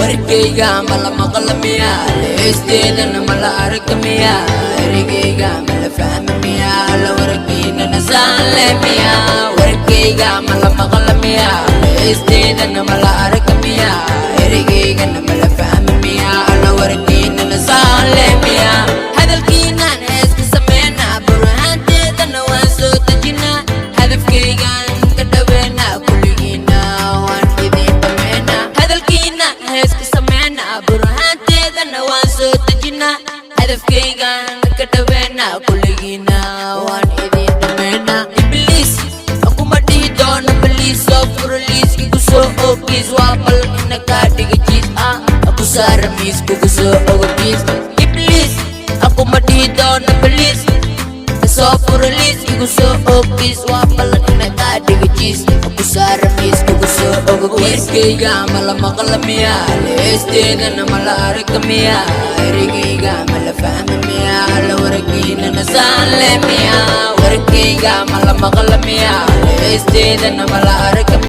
warkayga mala maqlamiya leesteedana mala arkamiya erigayga mala fahmamiya la warkiinana saalemiya warkayga mala maqlamiya leesteedana mala arkamiya erigaygana mala fahmamiya la warkiinana saalemiya hadalkiinan heeska sameena burhaanteedana waan soo dejina hadafkaygan ka dhaweena kulligiina waan idin dhameena hadalkiina heeska sameena burhaanteedana waan soo dejina hadafkaygan ka dhaweena kulligiina waan idin dhameena ibliis akuma dhihi doona baliis soo furaliis igu soo ogiis waa balan ina kaa dhiga jiis aku saara miis kugu soo ogiis ibliis akuma dhihi doona baliis soo furaliis igu soo ogiis waa balan ina kaa dhiga jiis aku saara miis kugu soo ogiis warkayga mala maqlamiya leesteedana mala arkamiya erigayga mala fahmamiya la warkiinana saalemiya warkayga mala maqlamiya leesteedana mala arkamiya